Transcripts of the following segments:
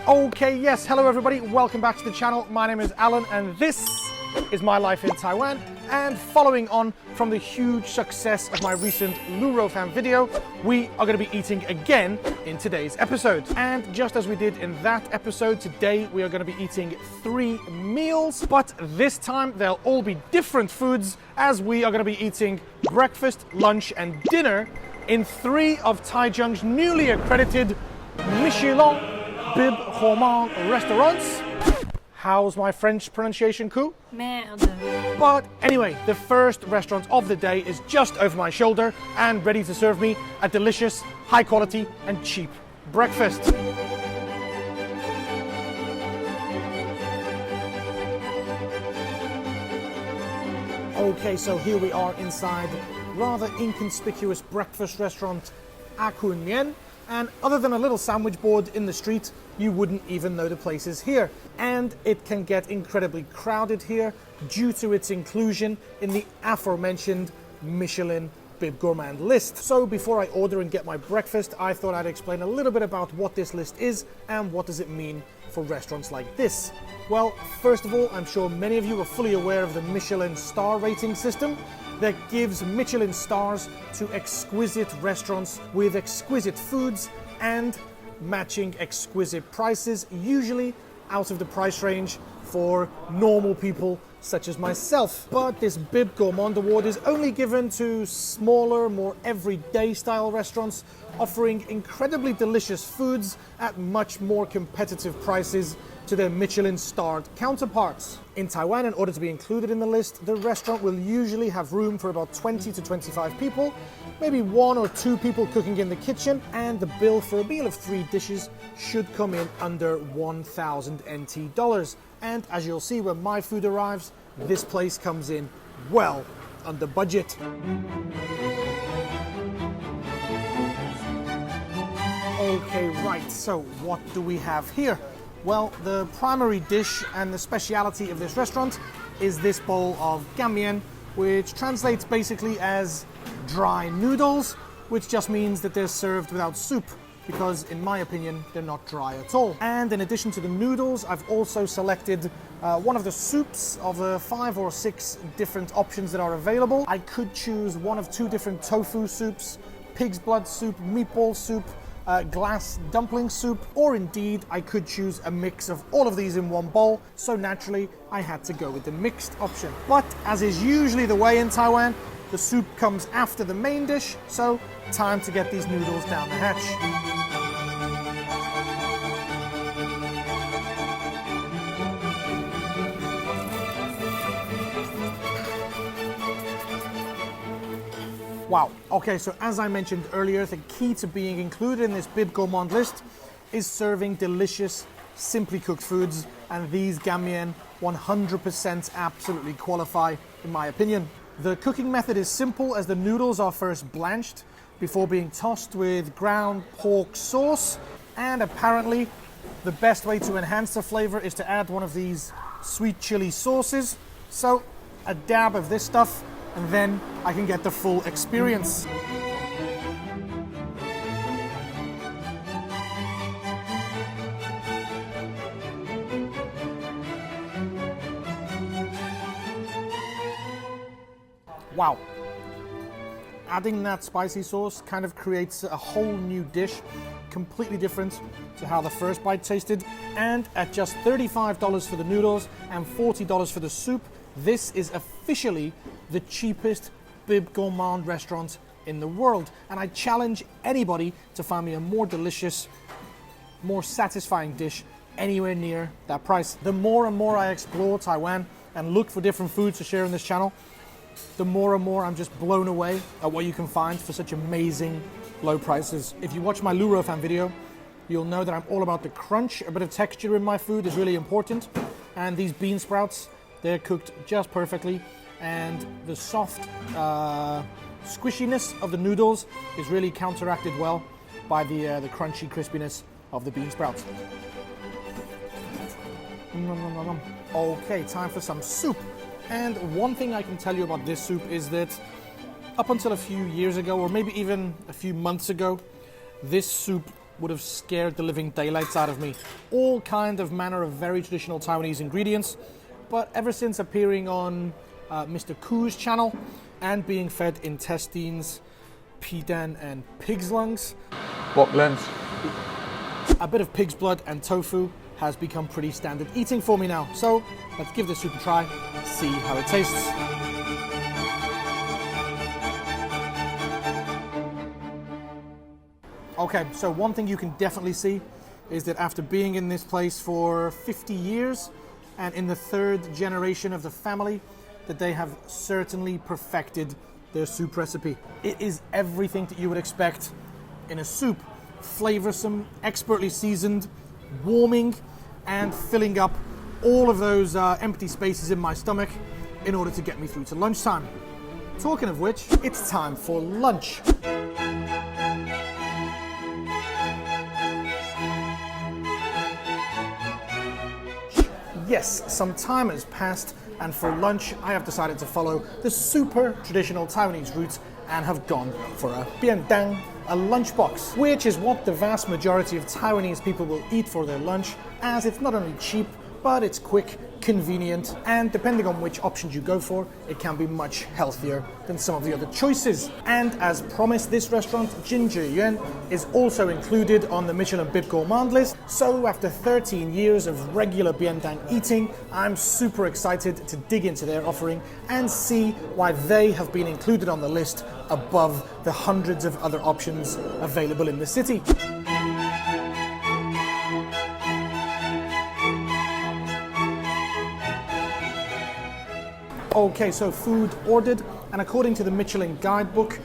Okay, yes, hello everybody, welcome back to the channel. My name is Alan and this is my life in Taiwan. And following on from the huge success of my recent Lurofam video, we are going to be eating again in today's episode. And just as we did in that episode, today we are going to be eating 3 meals, but this time they'll all be different foods, as we are going to be eating breakfast, lunch and dinner in 3 of Taichung's newly accredited Michelin Bib Gourmand restaurants. How's my French pronunciation, Ku? Merde. But anyway, the first restaurant of the day is just over my shoulder and ready to serve me a delicious, high quality and cheap breakfast. Okay, so here we are inside rather inconspicuous breakfast restaurant AhKunMian. And other than a little sandwich board in the street, you wouldn't even know the place is here. And it can get incredibly crowded here due to its inclusion in the aforementioned Michelin Bib Gourmand list. So before I order and get my breakfast, I thought I'd explain a little bit about what this list is and what does it mean for restaurants like this. Well, first of all, I'm sure many of you are fully aware of the Michelin star rating system that gives Michelin stars to exquisite restaurants with exquisite foods and matching exquisite prices, usually out of the price range for normal people such as myself. But this Bib Gourmand award is only given to smaller, more everyday style restaurants offering incredibly delicious foods at much more competitive prices to their Michelin starred counterparts. In Taiwan, in order to be included in the list, the restaurant will usually have room for about 20 to 25 people, maybe 1 or 2 people cooking in the kitchen, and the bill for a meal of 3 dishes should come in under 1,000 NT dollars. And as you'll see when my food arrives, this place comes in well under budget. Okay, right, so what do we have here? Well, the primary dish and the speciality of this restaurant is this bowl of gammian, which translates basically as dry noodles, which just means that they're served without soup, because in my opinion, they're not dry at all. And in addition to the noodles, I've also selected one of the soups of the 5 or 6 different options that are available. I could choose one of 2 different tofu soups, pig's blood soup, meatball soup, glass dumpling soup, or indeed I could choose a mix of all of these in one bowl, so naturally I had to go with the mixed option. But as is usually the way in Taiwan, the soup comes after the main dish, so time to get these noodles down the hatch. Wow, okay, so as I mentioned earlier, the key to being included in this Bib Gourmand list is serving delicious, simply cooked foods, and these gammian 100% absolutely qualify, in my opinion. The cooking method is simple, as the noodles are first blanched before being tossed with ground pork sauce, and apparently the best way to enhance the flavor is to add one of these sweet chili sauces. So a dab of this stuff, and then I can get the full experience. Wow. Adding that spicy sauce kind of creates a whole new dish, completely different to how the first bite tasted. And at just $35 for the noodles and $40 for the soup, this is officially the cheapest Bib Gourmand restaurant in the world. And I challenge anybody to find me a more delicious, more satisfying dish anywhere near that price. The more and more I explore Taiwan and look for different foods to share on this channel, the more and more I'm just blown away at what you can find for such amazing low prices. If you watch my Lurofam video, you'll know that I'm all about the crunch. A bit of texture in my food is really important. And these bean sprouts, they're cooked just perfectly. And the soft squishiness of the noodles is really counteracted well by the crunchy crispiness of the bean sprouts. Okay, time for some soup. And one thing I can tell you about this soup is that up until a few years ago, or maybe even a few months ago, this soup would have scared the living daylights out of me. All kind of manner of very traditional Taiwanese ingredients, but ever since appearing on Mr. Ku's channel and being fed intestines, Pingdeng and pig's lungs, pork lens, a bit of pig's blood and tofu has become pretty standard eating for me now. So let's give this soup a try, see how it tastes. Okay, so one thing you can definitely see is that after being in this place for 50 years and in the third generation of the family, that they have certainly perfected their soup recipe. It is everything that you would expect in a soup. Flavorsome, expertly seasoned, warming, and filling up all of those empty spaces in my stomach in order to get me through to lunchtime. Talking of which, it's time for lunch. Yes, some time has passed, and for lunch I have decided to follow the super traditional Taiwanese route and have gone for a Pingdeng, a lunchbox, which is what the vast majority of Taiwanese people will eat for their lunch, as it's not only cheap, but it's quick, convenient, and depending on which options you go for, it can be much healthier than some of the other choices. And as promised, this restaurant, JinZhiYuan, is also included on the Michelin Bib Gourmand list. So after 13 years of regular Pingdeng eating, I'm super excited to dig into their offering and see why they have been included on the list above the hundreds of other options available in the city. Okay, so food ordered, and according to the Michelin guidebook,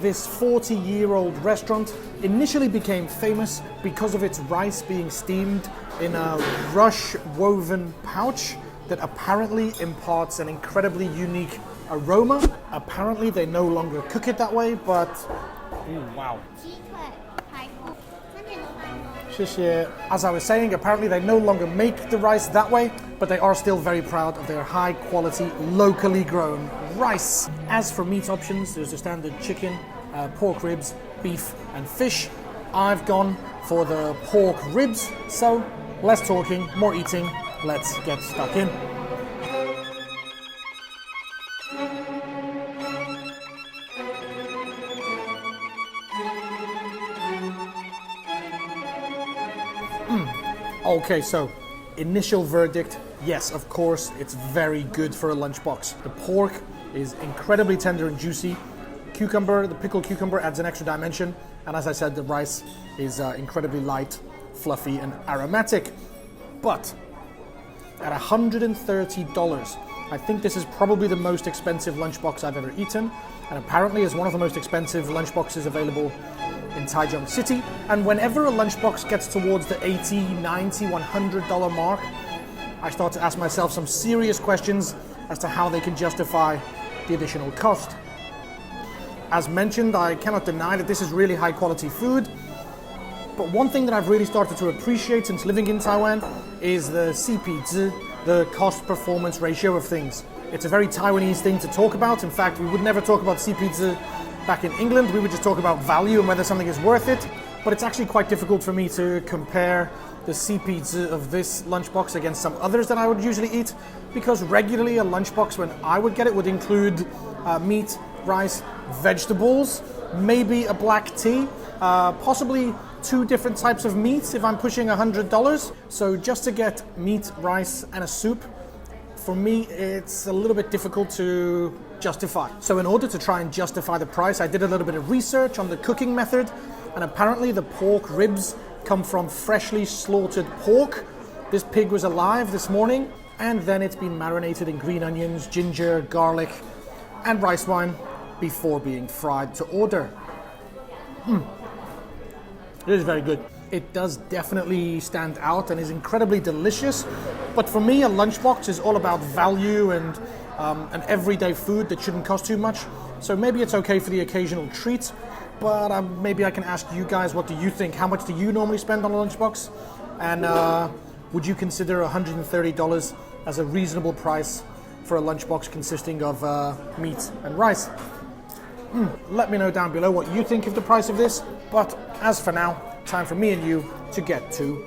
this 40-year-old restaurant initially became famous because of its rice being steamed in a rush-woven pouch that apparently imparts an incredibly unique aroma. Apparently they no longer cook it that way, but... Ooh, wow. As I was saying, apparently they no longer make the rice that way, but they are still very proud of their high quality, locally grown rice. As for meat options, there's the standard chicken, pork ribs, beef and fish. I've gone for the pork ribs, so less talking, more eating, let's get stuck in. Okay, so initial verdict, yes, of course, it's very good for a lunchbox. The pork is incredibly tender and juicy. Cucumber, the pickled cucumber adds an extra dimension. And as I said, the rice is incredibly light, fluffy, and aromatic. But at $130, I think this is probably the most expensive lunchbox I've ever eaten. And apparently is one of the most expensive lunchboxes available in Taichung City. And whenever a lunchbox gets towards the $80, $90, $100 mark, I start to ask myself some serious questions as to how they can justify the additional cost. As mentioned, I cannot deny that this is really high quality food, but one thing that I've really started to appreciate since living in Taiwan is the CP/Z, the cost performance ratio of things. It's a very Taiwanese thing to talk about. In fact, we would never talk about CP/Z back in England. We would just talk about value and whether something is worth it. But it's actually quite difficult for me to compare the CP/Z of this lunchbox against some others that I would usually eat, because regularly a lunchbox when I would get it would include meat, rice, vegetables, maybe a black tea, possibly 2 different types of meats if I'm pushing $100. So just to get meat, rice, and a soup, for me, it's a little bit difficult to justify. So in order to try and justify the price, I did a little bit of research on the cooking method, and apparently the pork ribs come from freshly slaughtered pork. This pig was alive this morning, and then it's been marinated in green onions, ginger, garlic, and rice wine before being fried to order. It is very good. It does definitely stand out and is incredibly delicious. But for me, a lunchbox is all about value and an everyday food that shouldn't cost too much. So maybe it's okay for the occasional treat, but maybe I can ask you guys, what do you think? How much do you normally spend on a lunchbox? And would you consider $130 as a reasonable price for a lunchbox consisting of meat and rice? Let me know down below what you think of the price of this. But as for now, time for me and you to get to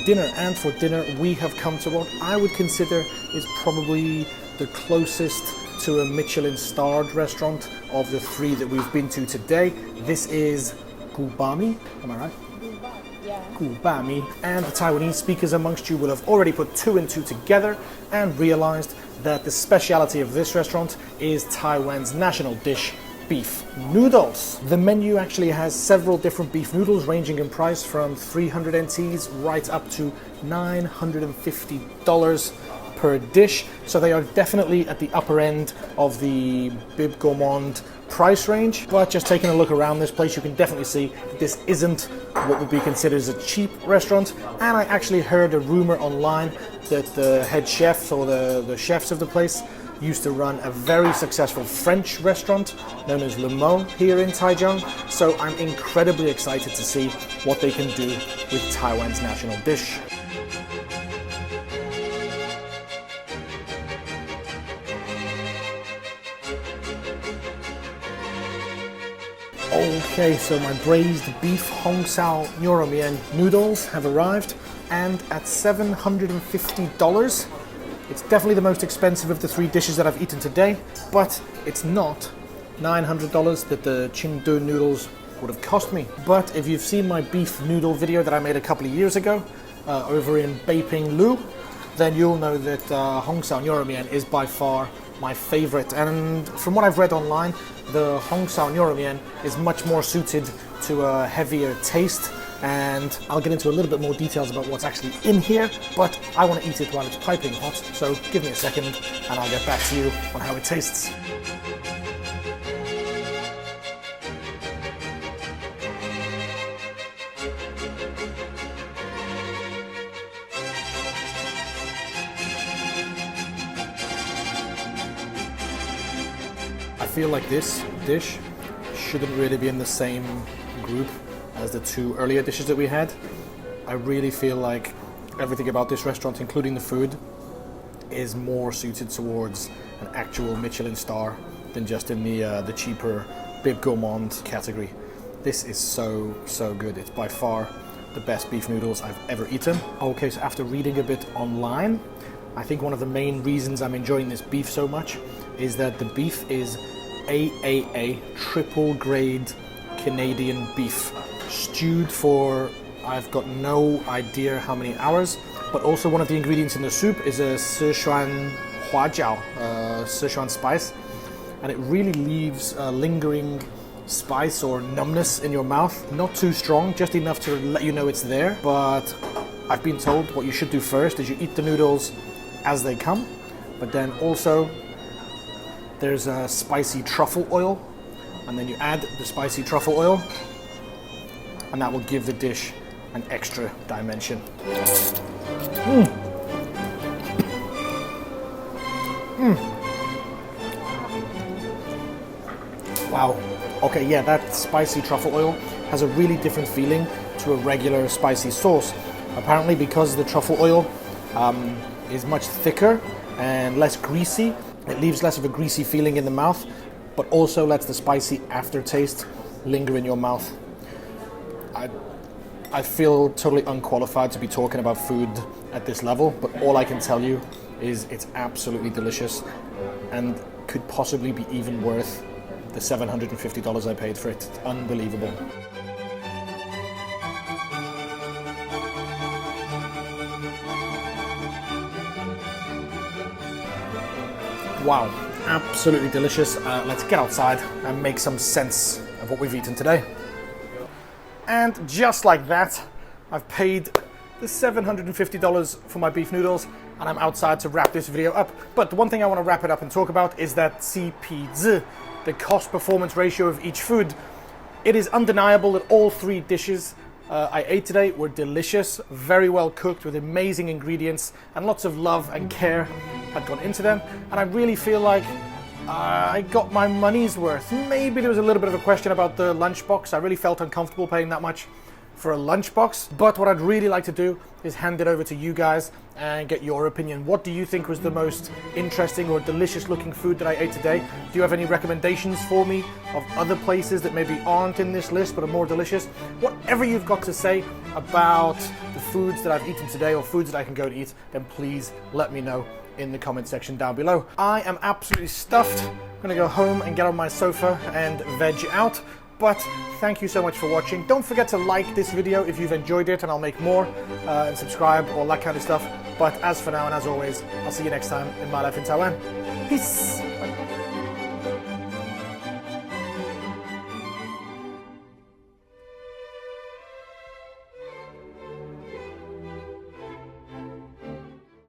dinner. And for dinner, we have come to what I would consider is probably the closest to a Michelin starred restaurant of the three that we've been to today. This is Gubami, am I right? Yeah. Gubami. And the Taiwanese speakers amongst you will have already put two and two together and realized that the speciality of this restaurant is Taiwan's national dish, beef noodles. The menu actually has several different beef noodles ranging in price from 300 NTs right up to $950 per dish. So they are definitely at the upper end of the Bib Gourmand price range. But just taking a look around this place, you can definitely see that this isn't what would be considered as a cheap restaurant. And I actually heard a rumor online that the head chefs or the chefs of the place used to run a very successful French restaurant known as Le Mo here in Taichung. So I'm incredibly excited to see what they can do with Taiwan's national dish. Okay, so my braised beef AhKunMian noodles have arrived, and at $750, it's definitely the most expensive of the three dishes that I've eaten today, but it's not $900 that the Chenggong noodles would have cost me. But if you've seen my beef noodle video that I made a couple of years ago over in Beiping, then you'll know that AhKunMian is by far my favorite. And from what I've read online, the AhKunMian is much more suited to a heavier taste. And I'll get into a little bit more details about what's actually in here, but I want to eat it while it's piping hot. So give me a second and I'll get back to you on how it tastes. I feel like this dish shouldn't really be in the same group as the two earlier dishes that we had. I really feel like everything about this restaurant, including the food, is more suited towards an actual Michelin star than just in the cheaper Bib Gourmand category. This is so good. It's by far the best beef noodles I've ever eaten. Okay, so after reading a bit online, I think one of the main reasons I'm enjoying this beef so much is that the beef is AAA triple grade Canadian beef, stewed for I've got no idea how many hours. But also one of the ingredients in the soup is a Sichuan huajiao, Sichuan spice, and it really leaves a lingering spice or numbness in your mouth. Not too strong, just enough to let you know it's there. But I've been told what you should do first is you eat the noodles as they come, but then also there's a spicy truffle oil, and then you add the spicy truffle oil, and that will give the dish an extra dimension. Wow. Okay, yeah, that spicy truffle oil has a really different feeling to a regular spicy sauce. Apparently because the truffle oil is much thicker and less greasy, it leaves less of a greasy feeling in the mouth, but also lets the spicy aftertaste linger in your mouth. I feel totally unqualified to be talking about food at this level, but all I can tell you is it's absolutely delicious and could possibly be even worth the $750 I paid for it. It's unbelievable. Wow, absolutely delicious. Let's get outside and make some sense of what we've eaten today. And just like that, I've paid the $750 for my beef noodles, and I'm outside to wrap this video up. But the one thing I want to wrap it up and talk about is that CPZ, the cost-performance ratio of each food. It is undeniable that all three dishes I ate today were delicious, very well cooked with amazing ingredients, and lots of love and care had gone into them. And I really feel like I got my money's worth. Maybe there was a little bit of a question about the lunchbox. I really felt uncomfortable paying that much for a lunchbox. But what I'd really like to do is hand it over to you guys and get your opinion. What do you think was the most interesting or delicious looking food that I ate today? Do you have any recommendations for me of other places that maybe aren't in this list but are more delicious? Whatever you've got to say about the foods that I've eaten today or foods that I can go to eat, then please let me know in the comment section down below. I am absolutely stuffed. I'm gonna go home and get on my sofa and veg out. But thank you so much for watching. Don't forget to like this video if you've enjoyed it, and I'll make more, and subscribe, all that kind of stuff. But as for now and as always, I'll see you next time in My Life in Taiwan. Peace! Bye.